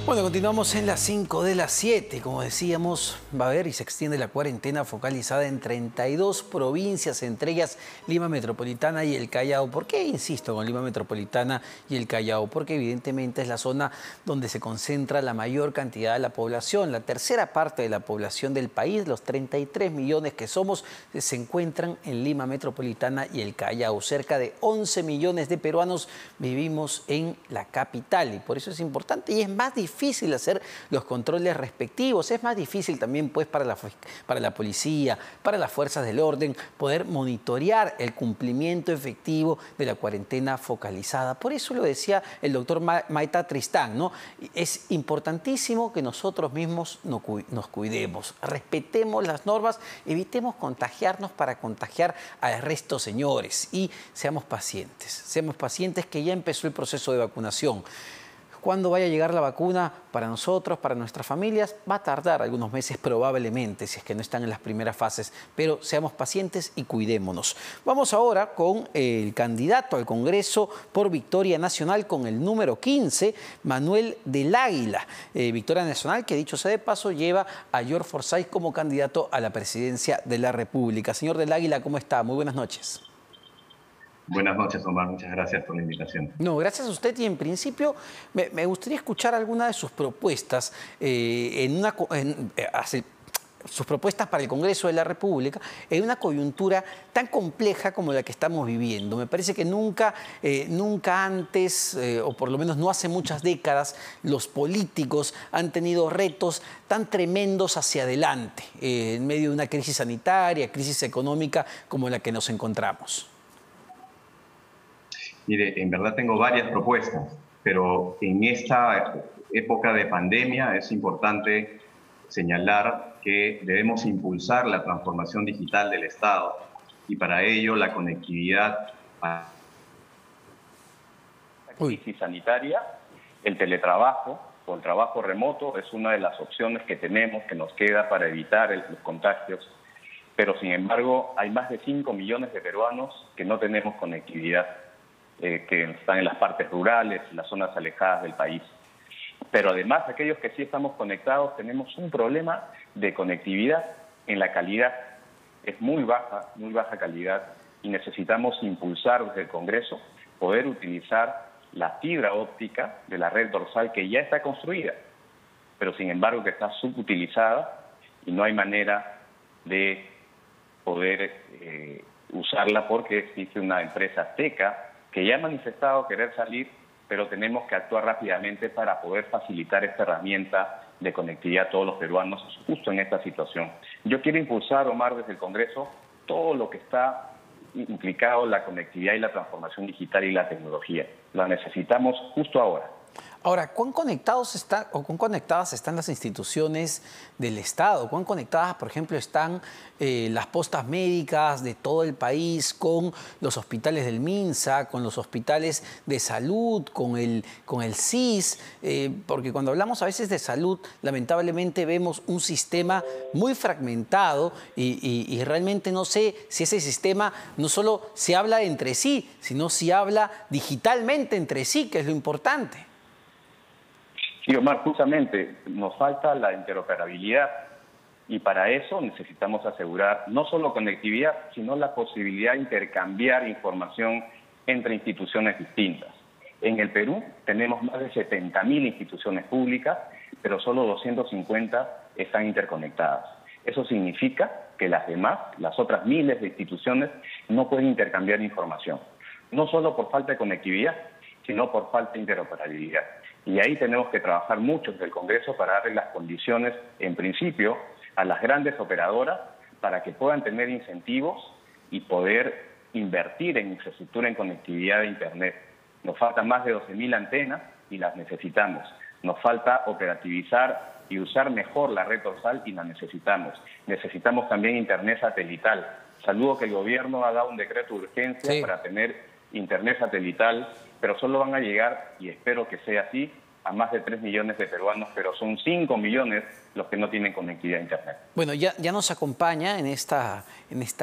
Bueno, continuamos en las 5 de las 7. Como decíamos, va a haber y se extiende la cuarentena focalizada en 32 provincias, entre ellas Lima Metropolitana y el Callao. ¿Por qué insisto con Lima Metropolitana y el Callao? Porque evidentemente es la zona donde se concentra la mayor cantidad de la población. La tercera parte de la población del país, los 33 millones que somos, se encuentran en Lima Metropolitana y el Callao. Cerca de 11 millones de peruanos vivimos en la capital y por eso es importante y es más difícil hacer los controles respectivos. Es más difícil también pues para la policía, para las fuerzas del orden, poder monitorear el cumplimiento efectivo de la cuarentena focalizada. Por eso lo decía el doctor Maita Tristán, ¿no? Es importantísimo que nosotros mismos nos cuidemos, respetemos las normas, evitemos contagiarnos para contagiar al resto, señores, y seamos pacientes que ya empezó el proceso de vacunación. ¿Cuándo vaya a llegar la vacuna para nosotros, para nuestras familias? Va a tardar algunos meses probablemente, si es que no están en las primeras fases, pero seamos pacientes y cuidémonos. Vamos ahora con el candidato al Congreso por Victoria Nacional con el número 15, Manuel del Águila. Victoria Nacional, que dicho sea de paso, lleva a George Forsyth como candidato a la presidencia de la República. Señor del Águila, ¿cómo está? Muy buenas noches. Buenas noches, Omar. Muchas gracias por la invitación. No, gracias a usted y en principio me gustaría escuchar alguna de sus propuestas, sus propuestas para el Congreso de la República en una coyuntura tan compleja como la que estamos viviendo. Me parece que nunca antes, o por lo menos no hace muchas décadas, los políticos han tenido retos tan tremendos hacia adelante, en medio de una crisis sanitaria, crisis económica como la que nos encontramos. Mire, en verdad tengo varias propuestas, pero en esta época de pandemia es importante señalar que debemos impulsar la transformación digital del Estado y para ello la conectividad a la crisis sanitaria, el teletrabajo o el trabajo remoto es una de las opciones que tenemos, que nos queda para evitar los contagios, pero sin embargo hay más de 5 millones de peruanos que no tenemos conectividad. Que están en las partes rurales, en las zonas alejadas del país. Pero además, aquellos que sí estamos conectados, tenemos un problema de conectividad en la calidad. Es muy baja calidad y necesitamos impulsar desde el Congreso poder utilizar la fibra óptica de la red dorsal que ya está construida, pero sin embargo que está subutilizada y no hay manera de poder usarla porque existe una empresa azteca que ya ha manifestado querer salir, pero tenemos que actuar rápidamente para poder facilitar esta herramienta de conectividad a todos los peruanos justo en esta situación. Yo quiero impulsar, Omar, desde el Congreso, todo lo que está implicado en la conectividad y la transformación digital y la tecnología. La necesitamos justo ahora. Ahora, ¿cuán conectadas están las instituciones del Estado? ¿Cuán conectadas, por ejemplo, están las postas médicas de todo el país con los hospitales del MINSA, con los hospitales de salud, con el CIS? Porque cuando hablamos a veces de salud, lamentablemente vemos un sistema muy fragmentado y realmente no sé si ese sistema no solo se habla entre sí, sino si habla digitalmente entre sí, que es lo importante. Sí, Omar, justamente nos falta la interoperabilidad y para eso necesitamos asegurar no solo conectividad, sino la posibilidad de intercambiar información entre instituciones distintas. En el Perú tenemos más de 70.000 instituciones públicas, pero solo 250 están interconectadas. Eso significa que las otras miles de instituciones no pueden intercambiar información, no solo por falta de conectividad, sino por falta de interoperabilidad. Y ahí tenemos que trabajar mucho desde el Congreso para darle las condiciones, en principio, a las grandes operadoras para que puedan tener incentivos y poder invertir en infraestructura en conectividad de Internet. Nos faltan más de 12.000 antenas y las necesitamos. Nos falta operativizar y usar mejor la red dorsal y la necesitamos. Necesitamos también Internet satelital. Saludo que el gobierno ha dado un decreto de urgencia para tener Internet satelital, pero solo van a llegar, y espero que sea así, a más de 3 millones de peruanos, pero son 5 millones los que no tienen conectividad a Internet. Bueno, ya nos acompaña en esta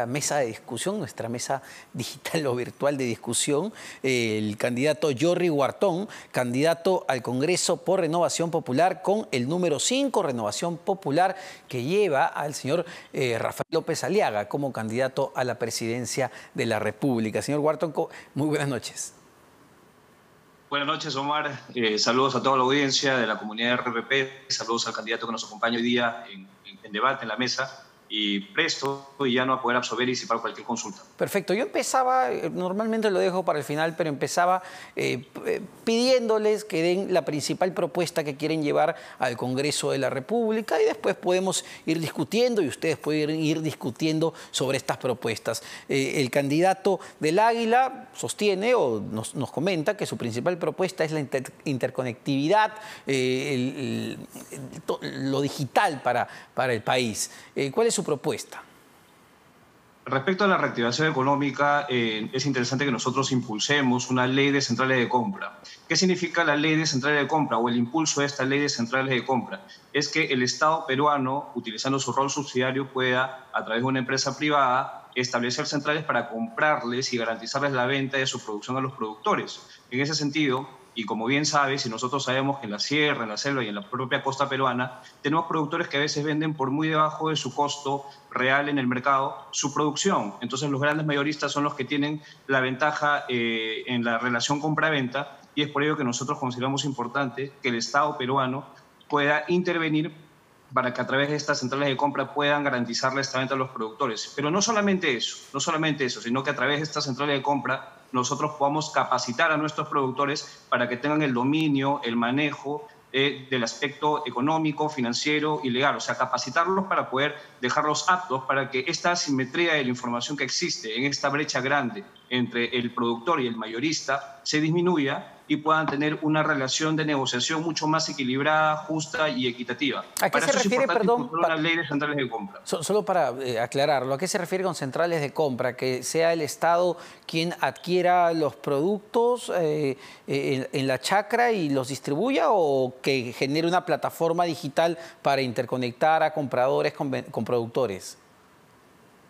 mesa de discusión, nuestra mesa digital o virtual de discusión, el candidato Jorry Huartón, candidato al Congreso por Renovación Popular con el número 5, Renovación Popular, que lleva al señor Rafael López Aliaga como candidato a la presidencia de la República. Señor Huartón, muy buenas noches. Buenas noches, Omar. Saludos a toda la audiencia de la comunidad de RPP. Saludos al candidato que nos acompaña hoy día en debate, en la mesa. Y presto y ya no a poder absorber y disipar cualquier consulta. Perfecto. Yo empezaba, normalmente lo dejo para el final, pero empezaba pidiéndoles que den la principal propuesta que quieren llevar al Congreso de la República y después podemos ir discutiendo y ustedes pueden ir discutiendo sobre estas propuestas. El candidato del Águila sostiene o nos comenta que su principal propuesta es la interconectividad, lo digital para el país. ¿Cuál es su propuesta? Respecto a la reactivación económica, es interesante que nosotros impulsemos una ley de centrales de compra. ¿Qué significa la ley de centrales de compra o el impulso de esta ley de centrales de compra? Es que el Estado peruano, utilizando su rol subsidiario, pueda, a través de una empresa privada, establecer centrales para comprarles y garantizarles la venta de su producción a los productores. En ese sentido, y como bien sabes, y nosotros sabemos que en la sierra, en la selva y en la propia costa peruana, tenemos productores que a veces venden por muy debajo de su costo real en el mercado su producción. Entonces los grandes mayoristas son los que tienen la ventaja en la relación compra-venta, y es por ello que nosotros consideramos importante que el Estado peruano pueda intervenir para que a través de estas centrales de compra puedan garantizarle esta venta a los productores. Pero no solamente eso, sino que a través de estas centrales de compra nosotros podamos capacitar a nuestros productores para que tengan el dominio, el manejo del aspecto económico, financiero y legal. O sea, capacitarlos para poder dejarlos aptos para que esta asimetría de la información que existe en esta brecha grande entre el productor y el mayorista se disminuya y puedan tener una relación de negociación mucho más equilibrada, justa y equitativa. ¿A qué se refiere, perdón? Una ley de centrales de compra. Solo para aclararlo, ¿a qué se refiere con centrales de compra? ¿Que sea el Estado quien adquiera los productos en la chacra y los distribuya, o que genere una plataforma digital para interconectar a compradores con productores?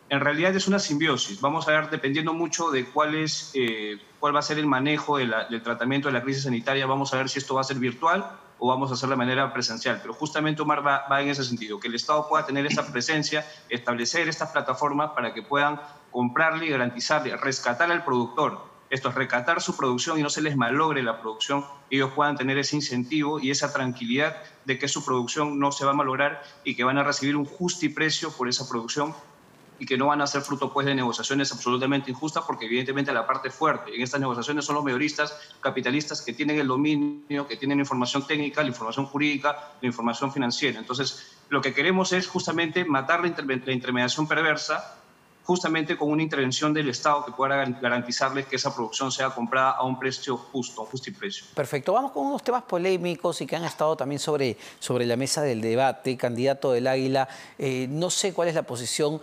En realidad es una simbiosis. Vamos a ver, dependiendo mucho de cuál va a ser el manejo del tratamiento de la crisis sanitaria, vamos a ver si esto va a ser virtual o vamos a hacerlo de manera presencial. Pero justamente, Omar, va en ese sentido, que el Estado pueda tener esa presencia, establecer estas plataformas para que puedan comprarle y garantizarle, rescatar al productor. Esto es rescatar su producción y no se les malogre la producción, ellos puedan tener ese incentivo y esa tranquilidad de que su producción no se va a malograr y que van a recibir un justiprecio por esa producción, y que no van a ser fruto pues de negociaciones absolutamente injustas, porque evidentemente la parte fuerte en estas negociaciones son los mayoristas capitalistas que tienen el dominio, que tienen la información técnica, la información jurídica, la información financiera. Entonces, lo que queremos es justamente matar la intermediación perversa, justamente con una intervención del Estado que pueda garantizarles que esa producción sea comprada a un precio justo, a un justiprecio. Perfecto. Vamos con unos temas polémicos y que han estado también sobre la mesa del debate. Candidato del Águila, no sé cuál es la posición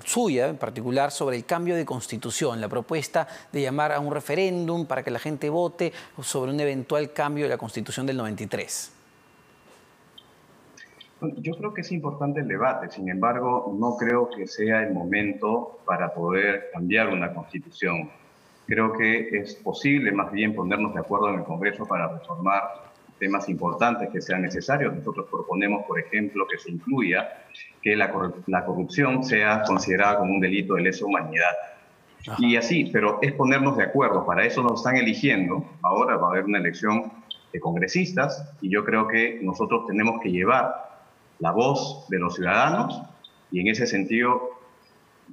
suya en particular sobre el cambio de constitución, la propuesta de llamar a un referéndum para que la gente vote sobre un eventual cambio de la constitución del 93. Yo creo que es importante el debate, sin embargo, no creo que sea el momento para poder cambiar una constitución. Creo que es posible más bien ponernos de acuerdo en el Congreso para reformar temas importantes que sean necesarios. Nosotros proponemos, por ejemplo, que se incluya que la corrupción sea considerada como un delito de lesa humanidad. Ajá. Y así, pero es ponernos de acuerdo, para eso nos están eligiendo. Ahora va a haber una elección de congresistas y yo creo que nosotros tenemos que llevar la voz de los ciudadanos y en ese sentido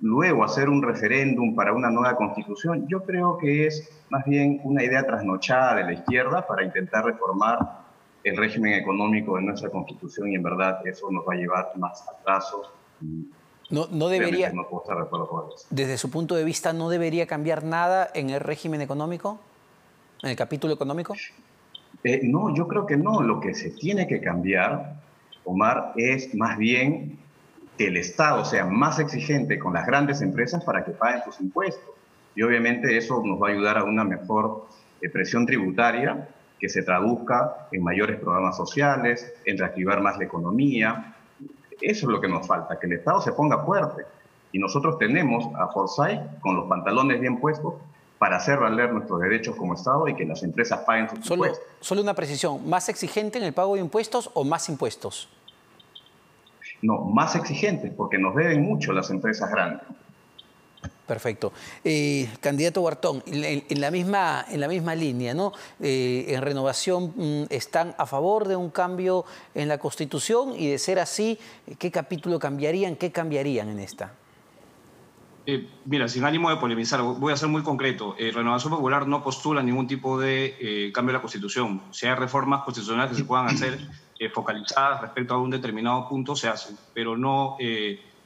luego hacer un referéndum para una nueva constitución. Yo creo que es más bien una idea trasnochada de la izquierda para intentar reformar el régimen económico de nuestra constitución y en verdad eso nos va a llevar más atrasos. No debería, no puedo estar de acuerdo con eso. Desde su punto de vista, ¿no debería cambiar nada en el régimen económico? ¿En el capítulo económico? No, yo creo que no. Lo que se tiene que cambiar, Omar, es más bien que el Estado sea más exigente con las grandes empresas para que paguen sus impuestos. Y obviamente eso nos va a ayudar a una mejor presión tributaria que se traduzca en mayores programas sociales, en reactivar más la economía. Eso es lo que nos falta, que el Estado se ponga fuerte. Y nosotros tenemos a Forsyth con los pantalones bien puestos para hacer valer nuestros derechos como Estado y que las empresas paguen sus impuestos. Solo una precisión, ¿más exigente en el pago de impuestos o más impuestos? No, más exigentes, porque nos deben mucho las empresas grandes. Perfecto. Candidato Guartón, en la misma línea, ¿no? En Renovación están a favor de un cambio en la Constitución y de ser así, ¿qué capítulo cambiarían? ¿Qué cambiarían en esta? Mira, sin ánimo de polemizar, voy a ser muy concreto. Renovación Popular no postula ningún tipo de cambio de la Constitución. Si hay reformas constitucionales que se puedan hacer focalizadas respecto a un determinado punto, se hacen, pero no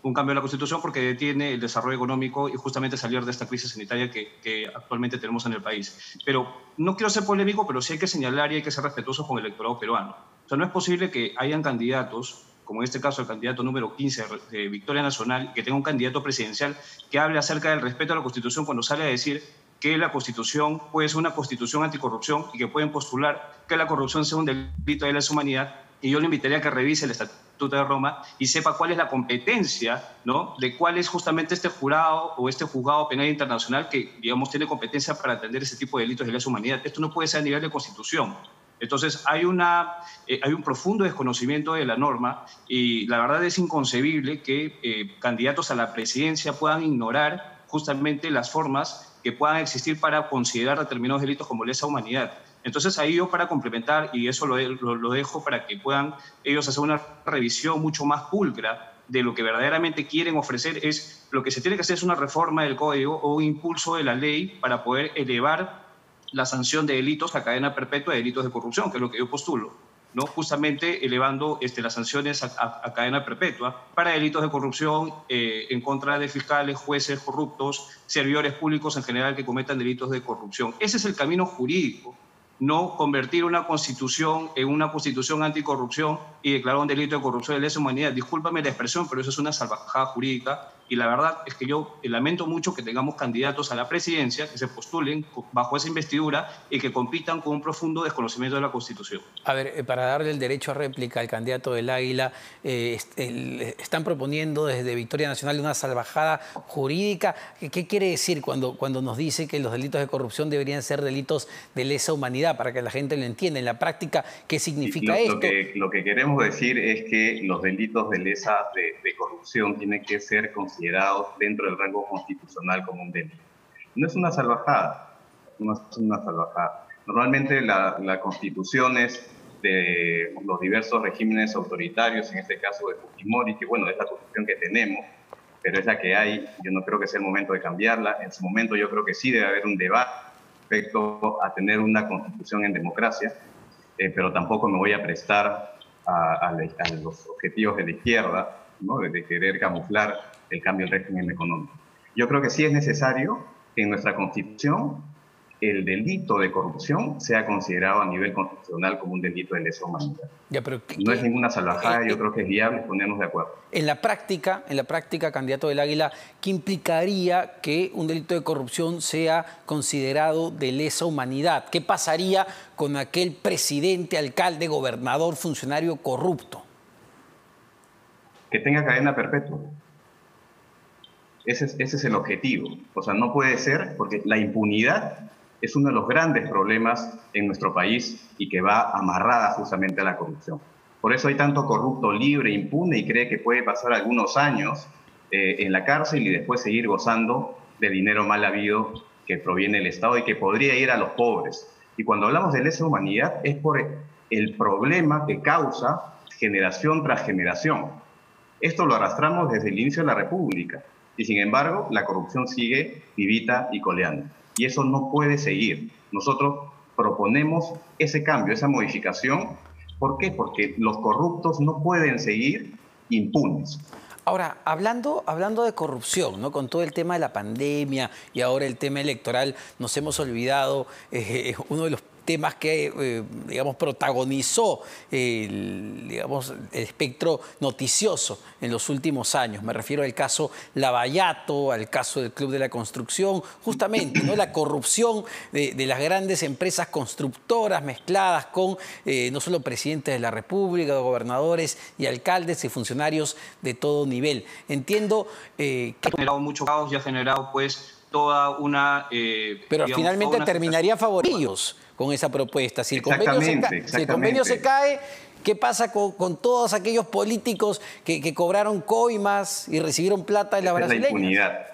un cambio de la Constitución porque detiene el desarrollo económico y justamente salir de esta crisis sanitaria que actualmente tenemos en el país. Pero no quiero ser polémico, pero sí hay que señalar y hay que ser respetuosos con el electorado peruano. O sea, no es posible que hayan candidatos, como en este caso el candidato número 15 de Victoria Nacional, que tenga un candidato presidencial que hable acerca del respeto a la Constitución cuando sale a decir que la Constitución puede ser una Constitución anticorrupción y que pueden postular que la corrupción sea un delito de lesa humanidad. Y yo le invitaría a que revise el Estatuto de Roma y sepa cuál es la competencia, ¿no?, de cuál es justamente este jurado o este juzgado penal internacional que, digamos, tiene competencia para atender ese tipo de delitos de lesa humanidad. Esto no puede ser a nivel de Constitución. Entonces, hay un profundo desconocimiento de la norma y la verdad es inconcebible que candidatos a la presidencia puedan ignorar justamente las formas que puedan existir para considerar determinados delitos como lesa humanidad. Entonces, ahí yo para complementar, y eso lo dejo para que puedan ellos hacer una revisión mucho más pulcra de lo que verdaderamente quieren ofrecer, es lo que se tiene que hacer es una reforma del código o un impulso de la ley para poder elevar la sanción de delitos a cadena perpetua de delitos de corrupción, que es lo que yo postulo, ¿no? Justamente elevando las sanciones a cadena perpetua para delitos de corrupción en contra de fiscales, jueces corruptos, servidores públicos en general que cometan delitos de corrupción. Ese es el camino jurídico, no convertir una constitución en una constitución anticorrupción y declarar un delito de corrupción de lesa humanidad. Discúlpame la expresión, pero eso es una salvajada jurídica y la verdad es que yo lamento mucho que tengamos candidatos a la presidencia que se postulen bajo esa investidura y que compitan con un profundo desconocimiento de la Constitución. A ver, para darle el derecho a réplica al candidato del Águila, están proponiendo desde Victoria Nacional una salvajada jurídica. ¿Qué quiere decir cuando nos dice que los delitos de corrupción deberían ser delitos de lesa humanidad? Para que la gente lo entienda. En la práctica, ¿qué significa esto? Lo que queremos decir es que los delitos de lesa de corrupción tienen que ser considerados dentro del rango constitucional como un delito. No es una salvajada, no es una salvajada. Normalmente las constituciones de los diversos regímenes autoritarios, en este caso de Fujimori, que bueno, es la constitución que tenemos, pero es la que hay, yo no creo que sea el momento de cambiarla. En su momento yo creo que sí debe haber un debate respecto a tener una constitución en democracia, pero tampoco me voy a prestar a los objetivos de la izquierda, ¿no?, de querer camuflar el cambio del régimen económico. Yo creo que sí es necesario que en nuestra Constitución el delito de corrupción sea considerado a nivel constitucional como un delito de lesa humanidad. Ya, pero no es ninguna salvajada, yo creo que es viable ponernos de acuerdo. En la práctica, candidato del Águila, ¿qué implicaría que un delito de corrupción sea considerado de lesa humanidad? ¿Qué pasaría con aquel presidente, alcalde, gobernador, funcionario corrupto? Que tenga cadena perpetua. Ese es el objetivo. O sea, no puede ser, porque la impunidad es uno de los grandes problemas en nuestro país y que va amarrada justamente a la corrupción. Por eso hay tanto corrupto libre, impune, y cree que puede pasar algunos años en la cárcel y después seguir gozando de dinero mal habido que proviene del Estado y que podría ir a los pobres. Y cuando hablamos de lesa humanidad es por el problema que causa generación tras generación. Esto lo arrastramos desde el inicio de la República y sin embargo la corrupción sigue vivita y coleando. Y eso no puede seguir. Nosotros proponemos ese cambio, esa modificación. ¿Por qué? Porque los corruptos no pueden seguir impunes. Ahora, hablando de corrupción, ¿no?, con todo el tema de la pandemia y ahora el tema electoral, nos hemos olvidado uno de los temas que, digamos, protagonizó el espectro noticioso en los últimos años. Me refiero al caso Lavallato, al caso del Club de la Construcción, justamente, ¿no? La corrupción de las grandes empresas constructoras mezcladas con no solo presidentes de la República, gobernadores y alcaldes y funcionarios de todo nivel. Entiendo que ha generado mucho caos y ha generado pues toda una... pero digamos, finalmente terminaría favorillos con esa propuesta. Si el convenio se cae, ¿qué pasa con todos aquellos políticos que cobraron coimas y recibieron plata de las brasileñas? La impunidad.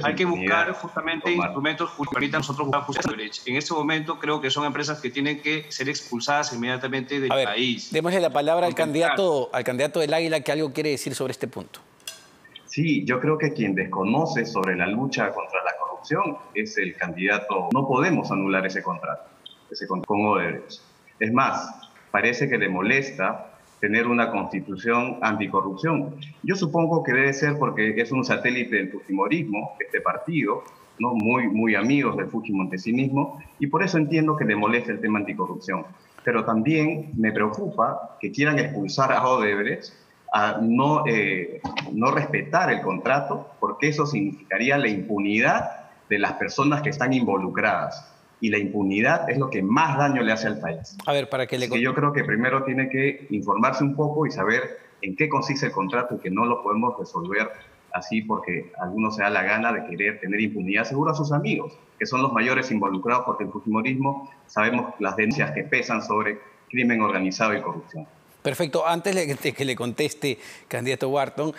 Hay que buscar justamente instrumentos que permitan a nosotros buscar justicia. En este momento creo que son empresas que tienen que ser expulsadas inmediatamente del país. Démosle la palabra al candidato del Águila, que algo quiere decir sobre este punto. Sí, yo creo que quien desconoce sobre la lucha contra la corrupción es el candidato. No podemos anular ese contrato con Odebrecht. Es más, parece que le molesta tener una constitución anticorrupción. Yo supongo que debe ser porque es un satélite del fujimorismo, este partido, ¿no? muy amigos del fujimontesinismo, y por eso entiendo que le molesta el tema anticorrupción. Pero también me preocupa que quieran expulsar a Odebrecht, a no respetar el contrato, porque eso significaría la impunidad de las personas que están involucradas. Y la impunidad es lo que más daño le hace al país. A ver, para que le... Yo creo que primero tiene que informarse un poco y saber en qué consiste el contrato y que no lo podemos resolver así porque a alguno se da la gana de querer tener impunidad. Seguro a sus amigos, que son los mayores involucrados, porque el fujimorismo sabemos las denuncias que pesan sobre crimen organizado y corrupción. Perfecto. Antes de que le conteste, candidato Wharton,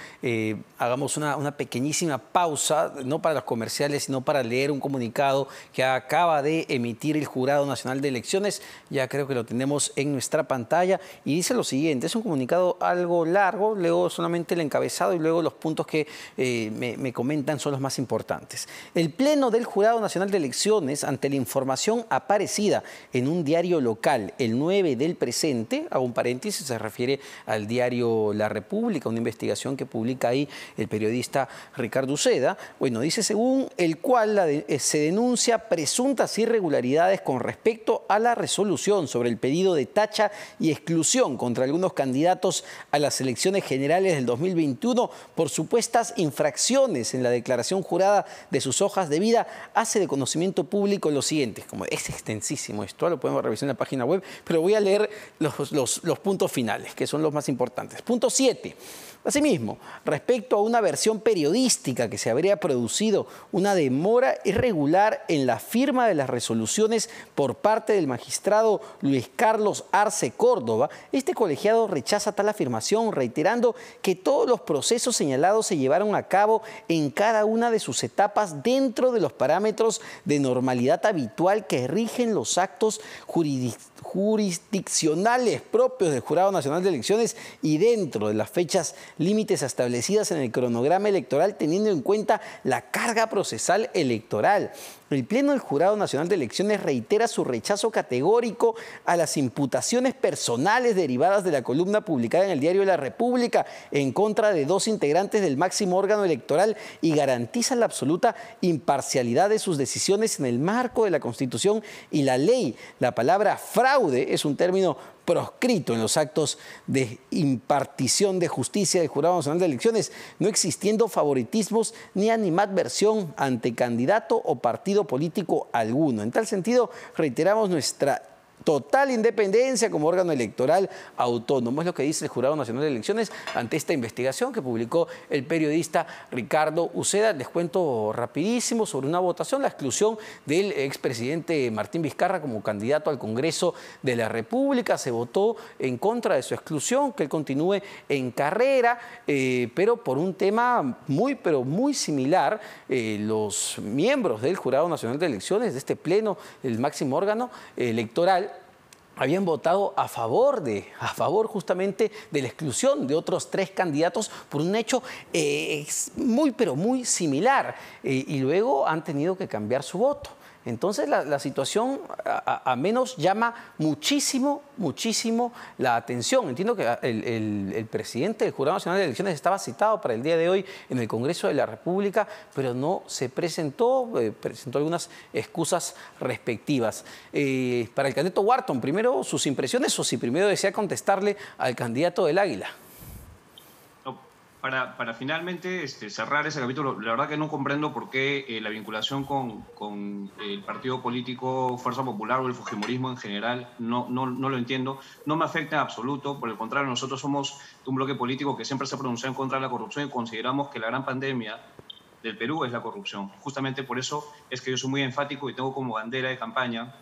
hagamos una pequeñísima pausa, no para los comerciales, sino para leer un comunicado que acaba de emitir el Jurado Nacional de Elecciones. Ya creo que lo tenemos en nuestra pantalla. Y dice lo siguiente, es un comunicado algo largo, leo solamente el encabezado y luego los puntos que me comentan son los más importantes. El Pleno del Jurado Nacional de Elecciones, ante la información aparecida en un diario local el 9 del presente, hago un paréntesis, se refiere al diario La República, una investigación que publica ahí el periodista Ricardo Uceda. Bueno, dice según el cual se denuncia presuntas irregularidades con respecto a la resolución sobre el pedido de tacha y exclusión contra algunos candidatos a las elecciones generales del 2021 por supuestas infracciones en la declaración jurada de sus hojas de vida, hace de conocimiento público lo siguiente. Como es extensísimo esto, lo podemos revisar en la página web, pero voy a leer los puntos finales, que son los más importantes. Punto 7. Asimismo, respecto a una versión periodística que se habría producido una demora irregular en la firma de las resoluciones por parte del magistrado Luis Carlos Arce Córdoba, este colegiado rechaza tal afirmación, reiterando que todos los procesos señalados se llevaron a cabo en cada una de sus etapas dentro de los parámetros de normalidad habitual que rigen los actos jurisdiccionales propios del Jurado Nacional de Elecciones y dentro de las fechas límites establecidas en el cronograma electoral, teniendo en cuenta la carga procesal electoral. El Pleno del Jurado Nacional de Elecciones reitera su rechazo categórico a las imputaciones personales derivadas de la columna publicada en el diario La República en contra de 2 integrantes del máximo órgano electoral y garantiza la absoluta imparcialidad de sus decisiones en el marco de la Constitución y la ley. La palabra fraude es un término proscrito en los actos de impartición de justicia del Jurado Nacional de Elecciones, no existiendo favoritismos ni animadversión ante candidato o partido político alguno. En tal sentido, reiteramos nuestra total independencia como órgano electoral autónomo. Es lo que dice el Jurado Nacional de Elecciones ante esta investigación que publicó el periodista Ricardo Uceda. Les cuento rapidísimo sobre una votación, la exclusión del expresidente Martín Vizcarra como candidato al Congreso de la República. Se votó en contra de su exclusión, que él continúe en carrera, pero por un tema muy similar, los miembros del Jurado Nacional de Elecciones, de este pleno, el máximo órgano electoral, habían votado a favor justamente de la exclusión de otros 3 candidatos por un hecho muy similar y luego han tenido que cambiar su voto. Entonces la situación a menos llama muchísimo la atención. Entiendo que el presidente del Jurado Nacional de Elecciones estaba citado para el día de hoy en el Congreso de la República, pero no se presentó, presentó algunas excusas respectivas. Para el candidato Wharton, primero sus impresiones o si primero desea contestarle al candidato del Águila. Para finalmente cerrar ese capítulo, la verdad que no comprendo por qué la vinculación con el partido político Fuerza Popular o el fujimorismo en general, no lo entiendo. No me afecta en absoluto, por el contrario, nosotros somos un bloque político que siempre se ha pronunciado en contra de la corrupción y consideramos que la gran pandemia del Perú es la corrupción. Justamente por eso es que yo soy muy enfático y tengo como bandera de campaña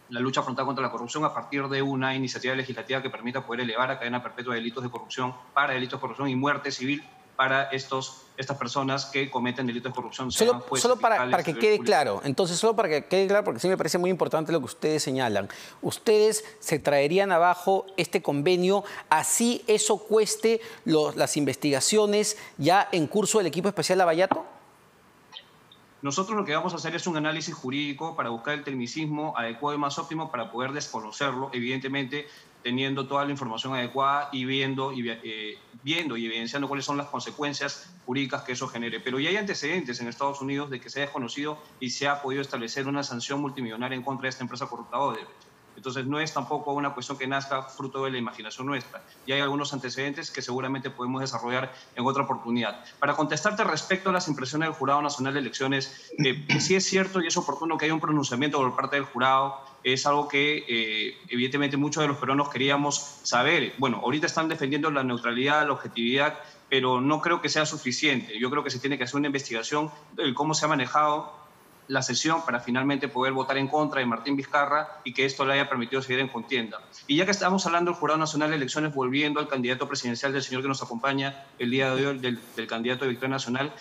la lucha frontal contra la corrupción a partir de una iniciativa legislativa que permita poder elevar a cadena perpetua de delitos de corrupción, para delitos de corrupción y muerte civil para estas personas que cometen delitos de corrupción. Solo para que quede claro, entonces solo para que quede claro, porque sí me parece muy importante lo que ustedes señalan. ¿Ustedes se traerían abajo este convenio así eso cueste las investigaciones ya en curso del equipo especial Lavallato? Nosotros lo que vamos a hacer es un análisis jurídico para buscar el tecnicismo adecuado y más óptimo para poder desconocerlo, evidentemente teniendo toda la información adecuada y viendo y evidenciando cuáles son las consecuencias jurídicas que eso genere. Pero ya hay antecedentes en Estados Unidos de que se haya conocido y se ha podido establecer una sanción multimillonaria en contra de esta empresa corrupta Odebrecht. Entonces no es tampoco una cuestión que nazca fruto de la imaginación nuestra. Y hay algunos antecedentes que seguramente podemos desarrollar en otra oportunidad. Para contestarte respecto a las impresiones del Jurado Nacional de Elecciones, sí es cierto y es oportuno que haya un pronunciamiento por parte del jurado. Es algo que evidentemente muchos de los peruanos queríamos saber. Bueno, ahorita están defendiendo la neutralidad, la objetividad, pero no creo que sea suficiente. Yo creo que se tiene que hacer una investigación de cómo se ha manejado la sesión para finalmente poder votar en contra de Martín Vizcarra y que esto le haya permitido seguir en contienda. Y ya que estamos hablando del Jurado Nacional de Elecciones, volviendo al candidato presidencial del señor que nos acompaña el día de hoy, del candidato de Victoria Nacional,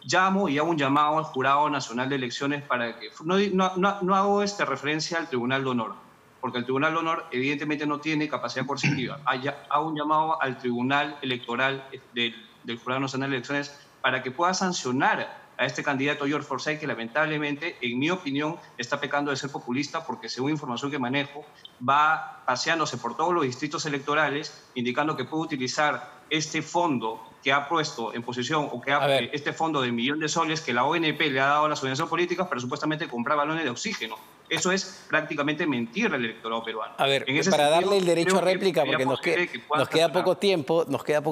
llamo y hago un llamado al Jurado Nacional de Elecciones para que... No hago referencia al Tribunal de Honor, porque el Tribunal de Honor evidentemente no tiene capacidad coercitiva. Hago un llamado al Tribunal Electoral del Jurado Nacional de Elecciones para que pueda sancionar a este candidato George Forsyth, que lamentablemente, en mi opinión, está pecando de ser populista porque, según información que manejo, va paseándose por todos los distritos electorales, indicando que puede utilizar este fondo que ha puesto en posición, o que este fondo de 1 millón de soles que la ONP le ha dado a las organizaciones políticas para supuestamente comprar balones de oxígeno. Eso es prácticamente mentir al electorado peruano. A ver, para darle el derecho a réplica, porque nos queda poco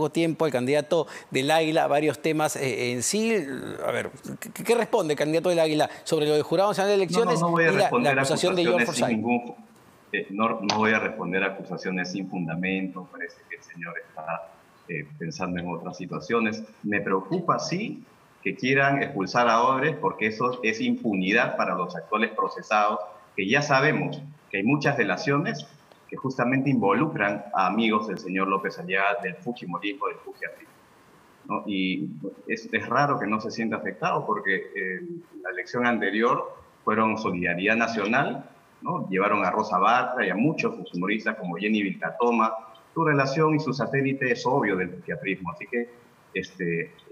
tiempo, el candidato del Águila, varios temas en sí. A ver, ¿qué responde el candidato del Águila sobre lo del Jurado Nacional de Elecciones y la acusación de George Forsyth? No voy a responder a acusaciones sin fundamento. Parece que el señor está pensando en otras situaciones. Me preocupa, sí, que quieran expulsar a Odebrecht, porque eso es impunidad para los actuales procesados, que ya sabemos que hay muchas delaciones que justamente involucran a amigos del señor López Aliaga, del fujimorismo, del fujiatrismo, ¿no? Y es raro que no se sienta afectado, porque la elección anterior fueron Solidaridad Nacional, ¿no? Llevaron a Rosa Bartra y a muchos fujimoristas como Jenny Vilcatoma. Su relación y su satélite es obvio del fujiatrismo, así que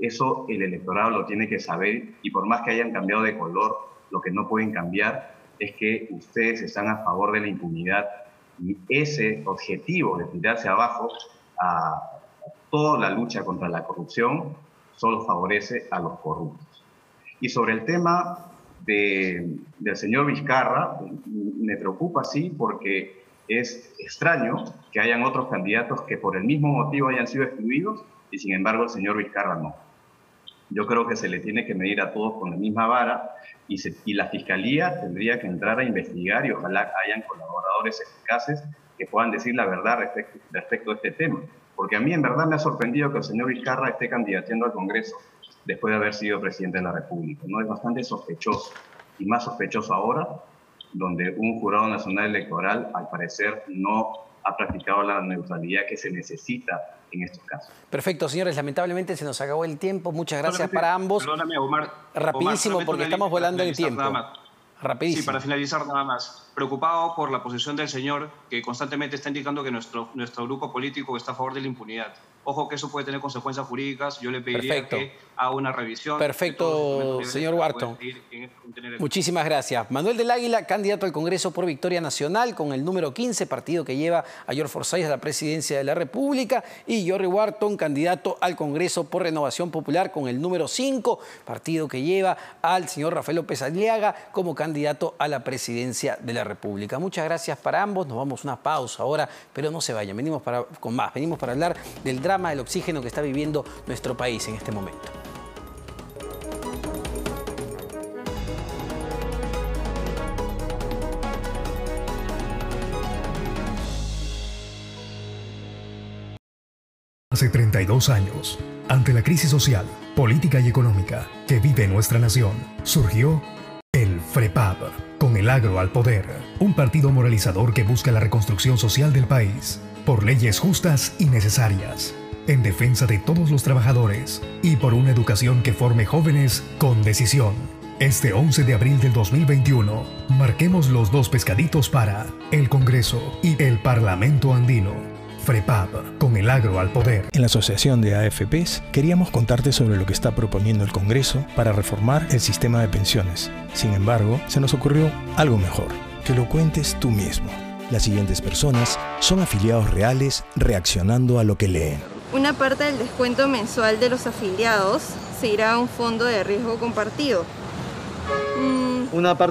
eso el electorado lo tiene que saber, y por más que hayan cambiado de color, lo que no pueden cambiar es que ustedes están a favor de la impunidad, y ese objetivo de tirarse abajo a toda la lucha contra la corrupción solo favorece a los corruptos. Y sobre el tema del señor Vizcarra, me preocupa, sí, porque es extraño que hayan otros candidatos que por el mismo motivo hayan sido excluidos y sin embargo el señor Vizcarra no. Yo creo que se le tiene que medir a todos con la misma vara, y la Fiscalía tendría que entrar a investigar, y ojalá hayan colaboradores eficaces que puedan decir la verdad respecto a este tema. Porque a mí en verdad me ha sorprendido que el señor Vizcarra esté candidateando al Congreso después de haber sido presidente de la República, ¿no? Es bastante sospechoso, y más sospechoso ahora, donde un Jurado Nacional Electoral al parecer no ha practicado la neutralidad que se necesita en estos casos. Perfecto, señores. Lamentablemente se nos acabó el tiempo. Muchas gracias para ambos. Perdóname, Omar. Rapidísimo, porque estamos volando el tiempo. Rapidísimo. Sí, para finalizar nada más. Preocupado por la posición del señor, que constantemente está indicando que nuestro grupo político está a favor de la impunidad. Ojo que eso puede tener consecuencias jurídicas. Yo le pediría que haga una revisión. Perfecto, señor Wharton. Muchísimas gracias. Manuel del Águila, candidato al Congreso por Victoria Nacional con el número 15, partido que lleva a George Forsyth a la presidencia de la República, y Jorge Wharton, candidato al Congreso por Renovación Popular con el número 5, partido que lleva al señor Rafael López Aliaga como candidato a la presidencia de la República. Muchas gracias para ambos. Nos vamos a una pausa ahora, pero no se vayan. Venimos para hablar del drama del oxígeno que está viviendo nuestro país en este momento. Hace 32 años, ante la crisis social, política y económica que vive nuestra nación, surgió el FREPAP, con el agro al poder, un partido moralizador que busca la reconstrucción social del país, por leyes justas y necesarias, en defensa de todos los trabajadores y por una educación que forme jóvenes con decisión. Este 11 de abril del 2021, marquemos los 2 pescaditos para el Congreso y el Parlamento Andino. FREPAP, con el agro al poder. En la Asociación de AFPs queríamos contarte sobre lo que está proponiendo el Congreso para reformar el sistema de pensiones. Sin embargo, se nos ocurrió algo mejor, que lo cuentes tú mismo. Las siguientes personas son afiliados reales reaccionando a lo que leen. Una parte del descuento mensual de los afiliados se irá a un fondo de riesgo compartido. Una parte